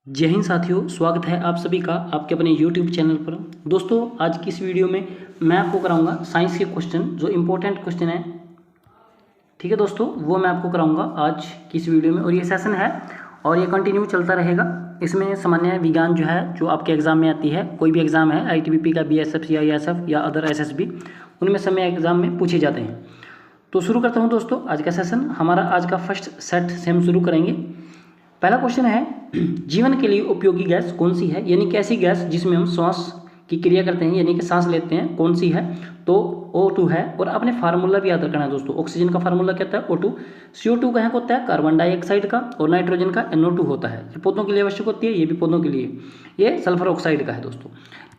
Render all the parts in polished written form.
जय हिंद साथियों, स्वागत है आप सभी का आपके अपने YouTube चैनल पर। दोस्तों, आज की इस वीडियो में मैं आपको कराऊंगा साइंस के क्वेश्चन, जो इम्पोर्टेंट क्वेश्चन है। ठीक है दोस्तों, वो मैं आपको कराऊंगा आज की इस वीडियो में। और ये सेशन है और ये कंटिन्यू चलता रहेगा। इसमें सामान्य विज्ञान जो है, जो आपके एग्जाम में आती है, कोई भी एग्जाम है, ITBP का, BSF, CISF या अदर SSB, उनमें समय एग्जाम में पूछे जाते हैं। तो शुरू करता हूँ दोस्तों आज का सेशन। हमारा आज का फर्स्ट सेट से हम शुरू करेंगे। पहला क्वेश्चन है, जीवन के लिए उपयोगी गैस कौन सी है, यानी कि ऐसी गैस जिसमें हम श्वास की क्रिया करते हैं, यानी कि सांस लेते हैं, कौन सी है? तो O2 है। और आपने फार्मूला भी याद रखना है दोस्तों। ऑक्सीजन का फार्मूला क्या होता है? O2। CO2 का होता है कार्बन डाइऑक्साइड का, और नाइट्रोजन का NO2 होता है। ये पौधों के लिए आवश्यक होती है, ये भी पौधों के लिए। ये सल्फर ऑक्साइड का है दोस्तों।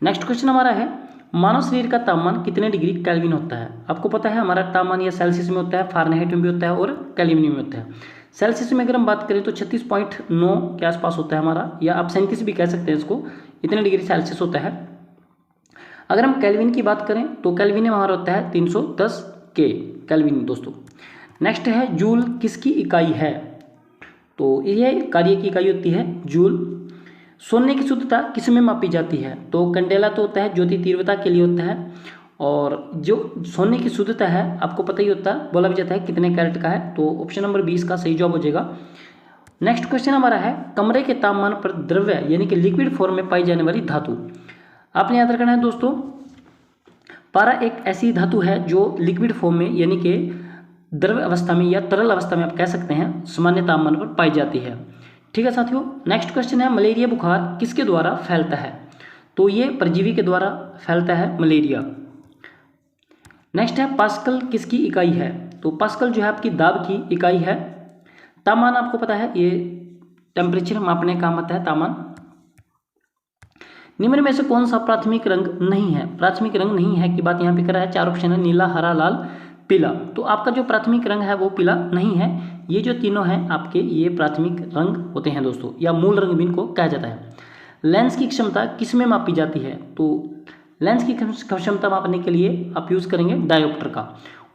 नेक्स्ट क्वेश्चन हमारा है, मानव शरीर का तापमान कितने डिग्री केल्विन होता है? आपको पता है हमारा तापमान या सेल्सियस में होता है, फारेनहाइट में भी होता है और केल्विन में होता है। सेल्सियस में अगर हम बात करें तो 36.9 के आसपास होता है हमारा, या आप 37 भी कह सकते हैं इसको। इतने डिग्री सेल्सियस होता है। अगर हम केल्विन की बात करें तो केल्विन में हमारा होता है 310 के केल्विन दोस्तों। नेक्स्ट है, जूल किसकी इकाई है? तो ये कार्य की इकाई होती है जूल। सोने की शुद्धता किस में मापी जाती है? तो कंडेला तो होता है ज्योति तीव्रता के लिए होता है, और जो सोने की शुद्धता है आपको पता ही होता है, बोला भी जाता है कितने कैरेट का है। तो ऑप्शन नंबर 20 का सही जवाब हो जाएगा। नेक्स्ट क्वेश्चन हमारा है, कमरे के तापमान पर द्रव्य यानी कि लिक्विड फॉर्म में पाई जाने वाली धातु। आपने याद रखना है दोस्तों, पारा एक ऐसी धातु है जो लिक्विड फॉर्म में यानी कि द्रव्य अवस्था में या तरल अवस्था में आप कह सकते हैं, सामान्य तापमान पर पाई जाती है। ठीक है साथियों। नेक्स्ट क्वेश्चन है, मलेरिया बुखार किसके द्वारा फैलता है? तो ये परजीवी के द्वारा फैलता है मलेरिया। नेक्स्ट है, पास्कल किसकी इकाई है? तो पास्कल जो है आपकी दाब की इकाई है। तापमान आपको पता है, ये टेम्परेचर मापने का आता है तापमान। निम्न में से कौन सा प्राथमिक रंग नहीं है? प्राथमिक रंग नहीं है की बात यहाँ पे कर रहा है। 4 ऑप्शन है, नीला, हरा, लाल, पीला। तो आपका जो प्राथमिक रंग है वो पीला नहीं है। ये जो तीनों हैं आपके, ये प्राथमिक रंग होते हैं दोस्तों, या मूल रंग भी इनको कहा जाता है। लेंस की क्षमता किस में मापी जाती है? तो लेंस की क्षमता मापने के लिए आप यूज़ करेंगे डायोप्टर का।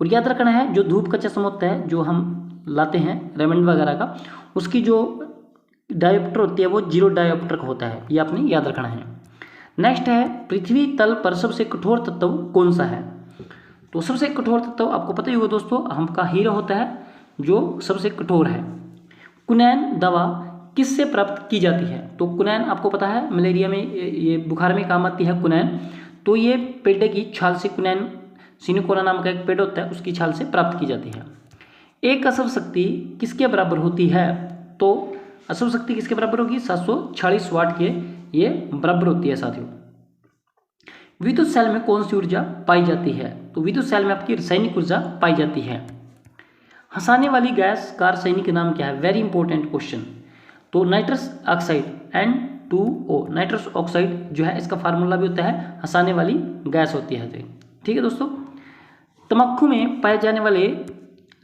और याद रखना है, जो धूप का चश्मा होता है जो हम लाते हैं रेमंड वगैरह का, उसकी जो डायोप्टर होती है वो 0 डायोप्टर का होता है, ये आपने याद रखना है। नेक्स्ट है, पृथ्वी तल पर सबसे कठोर तत्व कौन सा है? तो सबसे कठोर तत्व आपको पता ही होगा दोस्तों, हमका हीरा होता है जो सबसे कठोर है। कुनैन दवा किससे प्राप्त की जाती है? तो कुनैन आपको पता है मलेरिया में, ये बुखार में काम आती है कुनैन। तो ये पेड़ की छाल से, कुनैन सिनिकोरा नाम का एक पेड़ होता है, उसकी छाल से प्राप्त की जाती है। एक असव शक्ति किसके बराबर होती है? तो असव शक्ति किसके बराबर होगी? 746 वाट के ये बराबर होती है साथियों। विद्युत सेल में कौन सी ऊर्जा पाई जाती है? तो विद्युत सेल में आपकी रासायनिक ऊर्जा पाई जाती है। हंसाने वाली गैस का रासायनिक नाम क्या है? Very important question. तो nitrous oxide, N2O, nitrous oxide जो है, इसका फार्मूला भी होता है, हंसाने वाली गैस होती है। ठीक है दोस्तों। तम्बाकू में पाए जाने वाले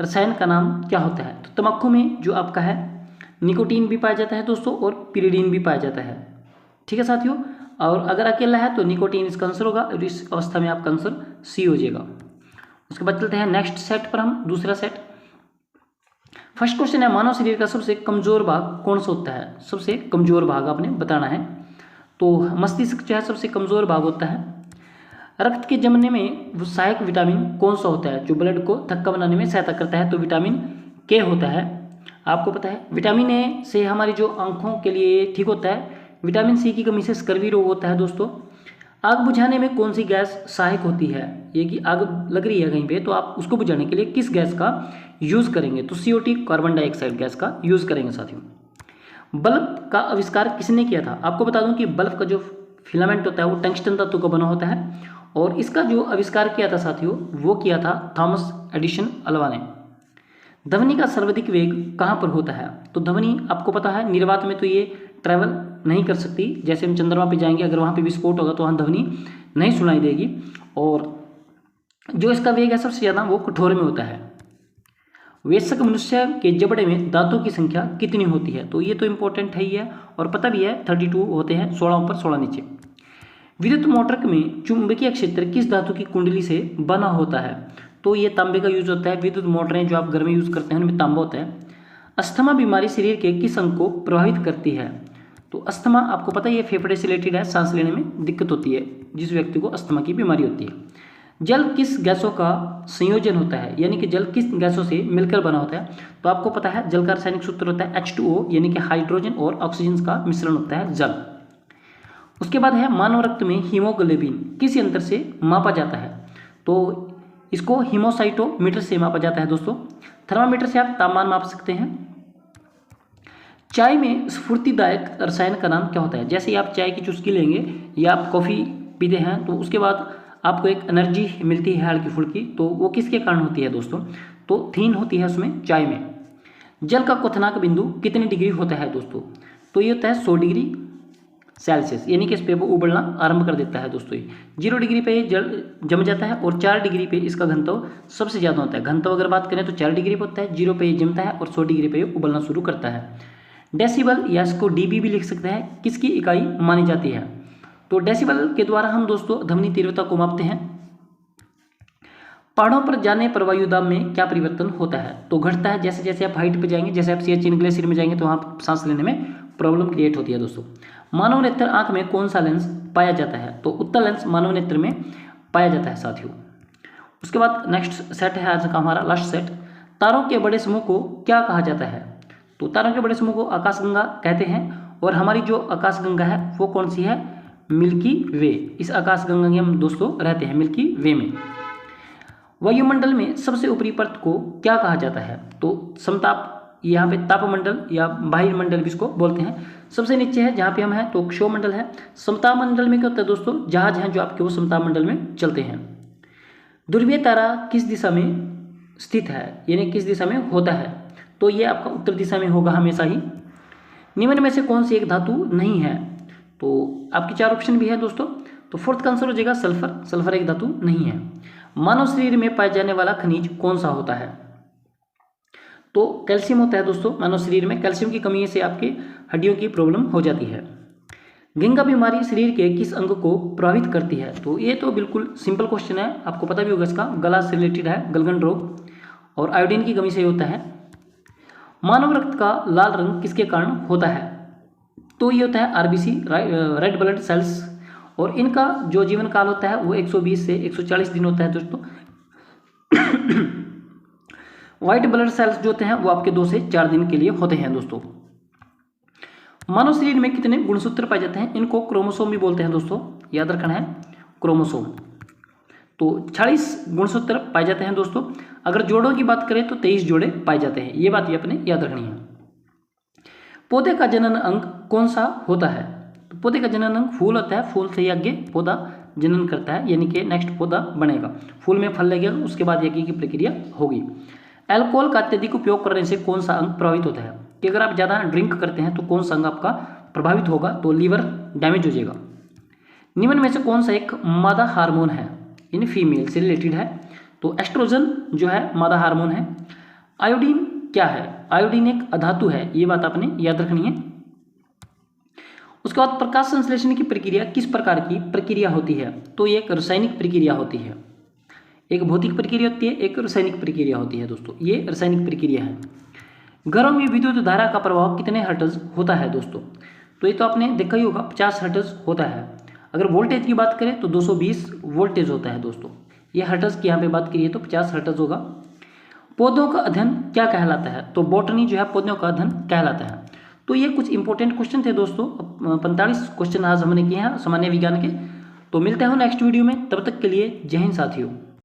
रसायन का नाम क्या होता है? तो तम्बाकू में जो आपका है निकोटीन भी पाया जाता है दोस्तों, और पिरिडीन भी पाया जाता है। ठीक है साथियों। और अगर अकेला है तो निकोटीन इसका आंसर होगा, और इस अवस्था में आपका आंसर C हो जाएगा। उसके बाद चलते हैं नेक्स्ट सेट पर, हम दूसरा सेट। फर्स्ट क्वेश्चन है, मानव शरीर का सबसे कमजोर भाग कौन सा होता है? सबसे कमजोर भाग आपने बताना है। तो मस्तिष्क जो है सबसे कमजोर भाग होता है। रक्त के जमने में वो सहायक विटामिन कौन सा होता है, जो ब्लड को थक्का बनाने में सहायता करता है? तो विटामिन K होता है। आपको पता है विटामिन A से हमारी जो आंखों के लिए ठीक होता है। विटामिन C की कमी से स्कर्वी रोग होता है दोस्तों। आग बुझाने में कौन सी गैस सहायक होती है? ये कि आग लग रही है कहीं पे, तो आप उसको बुझाने के लिए किस गैस का यूज़ करेंगे? तो CO2, कार्बन डाइऑक्साइड गैस का यूज़ करेंगे साथियों। बल्ब का आविष्कार किसने किया था? आपको बता दूं कि बल्ब का जो फिलामेंट होता है वो टंगस्टन धातु का बना होता है, और इसका जो आविष्कार किया था साथियों वो किया था थॉमस एडिसन अल्वा ने। ध्वनि का सर्वाधिक वेग कहाँ पर होता है? तो ध्वनि आपको पता है निर्वात में तो ये ट्रैवल नहीं कर सकती। जैसे हम चंद्रमा पे जाएंगे, अगर वहाँ पे विस्फोट होगा तो वहाँ ध्वनि नहीं सुनाई देगी। और जो इसका वेग है सबसे ज़्यादा वो कठोर में होता है। वयस्क मनुष्य के जबड़े में दांतों की संख्या कितनी होती है? तो ये तो इंपॉर्टेंट है ही है, और पता भी है 32 होते हैं, 16 ऊपर 16 नीचे। विद्युत मोटर में चुंबकीय क्षेत्र किस धातु की कुंडली से बना होता है? तो ये तांबे का यूज होता है। विद्युत मोटरें जो आप घर में यूज करते हैं उनमें तांबा होता है। अस्थमा बीमारी शरीर के किस अंग को प्रभावित करती है? तो अस्थमा आपको पता ही है फेफड़े से रिलेटेड है, सांस लेने में दिक्कत होती है जिस व्यक्ति को अस्थमा की बीमारी होती है। जल किस गैसों का संयोजन होता है, यानी कि जल किस गैसों से मिलकर बना होता है? तो आपको पता है जल का रासायनिक सूत्र होता है H2O, यानी कि हाइड्रोजन और ऑक्सीजन का मिश्रण होता है जल। उसके बाद है मानव रक्त में हीमोग्लोबिन किस यंत्र से मापा जाता है? तो इसको हीमोसाइटोमीटर से मापा जाता है दोस्तों। थर्मामीटर से आप तापमान माप सकते हैं। चाय में स्फूर्तिदायक रसायन का नाम क्या होता है? जैसे ही आप चाय की चुस्की लेंगे या आप कॉफ़ी पीते हैं तो उसके बाद आपको एक एनर्जी मिलती है हल्की फुल्की, तो वो किसके कारण होती है दोस्तों? तो थीन होती है उसमें, चाय में। जल का क्वथनांक बिंदु कितने डिग्री होता है दोस्तों? तो ये होता है 100 डिग्री सेल्सियस, यानी कि इस पे वो उबलना आरंभ कर देता है दोस्तों। ये 0 डिग्री पे ये जल जम जाता है और 4 डिग्री पे इसका घनत्व सबसे ज़्यादा होता है। घनत्व अगर बात करें तो 4 डिग्री पे होता है, 0 पे ये जमता है और 100 डिग्री पे ये उबलना शुरू करता है। डेसिबल या इसको डीबी भी लिख सकते हैं, किसकी इकाई मानी जाती है? तो डेसिबल के द्वारा हम दोस्तों ध्वनि तीव्रता को मापते हैं। पहाड़ों पर जाने पर वायुदाब में क्या परिवर्तन होता है? तो घटता है जैसे जैसे आप हाइट पे जाएंगे, जैसे आप सियाचिन ग्लेशियर में जाएंगे तो वहाँ सांस लेने में प्रॉब्लम क्रिएट होती है दोस्तों। मानव नेत्र आंख में कौन सा लेंस पाया जाता है? तो उत्तल लेंस मानव नेत्र में पाया जाता है साथियों। उसके बाद नेक्स्ट सेट है आज का हमारा लास्ट सेट। तारों के बड़े समूह को क्या कहा जाता है? तो तारों के बड़े समूह को आकाशगंगा कहते हैं। और हमारी जो आकाशगंगा है वो कौन सी है? मिल्की वे। इस आकाशगंगा में हम दोस्तों रहते हैं मिल्की वे में। वायुमंडल में सबसे ऊपरी परत को क्या कहा जाता है? तो समताप, यहाँ पे तापमंडल या बाह्य मंडल भी इसको बोलते हैं। सबसे नीचे है जहाँ पे हम हैं तो क्षोमंडल है। समताप मंडल में क्या होता है दोस्तों? जहाज हैं जो आपके वो समताप मंडल में चलते हैं। ध्रुवीय तारा किस दिशा में स्थित है, यानी किस दिशा में होता है? तो ये आपका उत्तर दिशा में होगा हमेशा ही। निम्न में से कौन सी एक धातु नहीं है? तो आपकी 4 ऑप्शन भी है दोस्तों। तो फोर्थ का आंसर हो जाएगा सल्फर। सल्फर एक धातु नहीं है। मानव शरीर में पाया जाने वाला खनिज कौन सा होता है? तो कैल्शियम होता है दोस्तों। मानव शरीर में कैल्शियम की कमी से आपके हड्डियों की प्रॉब्लम हो जाती है। गेंगा बीमारी शरीर के किस अंग को प्रभावित करती है? तो ये तो बिल्कुल सिंपल क्वेश्चन है, आपको पता भी होगा इसका। गला से रिलेटेड है, गलगन रोग और आयोडीन की कमी से होता है। मानव रक्त का लाल रंग किसके कारण होता है? तो ये होता है आरबीसी, रेड ब्लड सेल्स। और इनका जो जीवन काल होता है वो 120 से 140 दिन होता है दोस्तों। व्हाइट ब्लड सेल्स जो होते हैं वो आपके 2 से 4 दिन के लिए होते हैं दोस्तों। मानव शरीर में कितने गुणसूत्र पाए जाते हैं? इनको क्रोमोसोम भी बोलते हैं दोस्तों, याद रखना है क्रोमोसोम। तो 46 गुणसूत्र पाए जाते हैं दोस्तों। अगर जोड़ों की बात करें तो 23 जोड़े पाए जाते हैं, ये बात भी अपने याद रखनी है। पौधे का जनन अंग कौन सा होता है? तो पौधे का जनन अंग फूल होता है। फूल से ही आगे पौधा जनन करता है, यानी कि नेक्स्ट पौधा बनेगा। फूल में फल लगेगा, उसके बाद यज्ञ की प्रक्रिया होगी। अल्कोहल का अत्यधिक उपयोग करने से कौन सा अंग प्रभावित होता है? कि अगर आप ज़्यादा ड्रिंक करते हैं तो कौन सा अंग आपका प्रभावित होगा? तो लीवर डैमेज हो जाएगा। निम्न में से कौन सा एक मादा हार्मोन है? इन फीमेल से रिलेटेड है। तो एस्ट्रोजन जो है मादा हार्मोन है। आयोडीन क्या है? आयोडीन एक अधातु है, ये बात आपने याद रखनी है। उसके बाद प्रकाश संश्लेषण की प्रक्रिया किस प्रकार की प्रक्रिया होती है? तो ये एक रासायनिक प्रक्रिया होती है। एक भौतिक प्रक्रिया होती है, एक रासायनिक प्रक्रिया होती है दोस्तों। ये रासायनिक प्रक्रिया है। घरों में विद्युत धारा का प्रभाव कितने हर्ट्ज होता है दोस्तों? तो ये तो आपने देखा ही होगा, 50 हर्ट्ज होता है। अगर वोल्टेज की बात करें तो 220 वोल्टेज होता है दोस्तों। ये हर्ट्ज की यहाँ पे बात करिए तो 50 हर्ट्ज होगा। पौधों का अध्ययन क्या कहलाता है? तो बॉटनी जो है पौधों का अध्ययन कहलाता है। तो ये कुछ इंपॉर्टेंट क्वेश्चन थे दोस्तों। 45 क्वेश्चन आज हमने किए हैं सामान्य विज्ञान के। तो मिलते हैं नेक्स्ट वीडियो में, तब तक के लिए जय हिंद साथियों।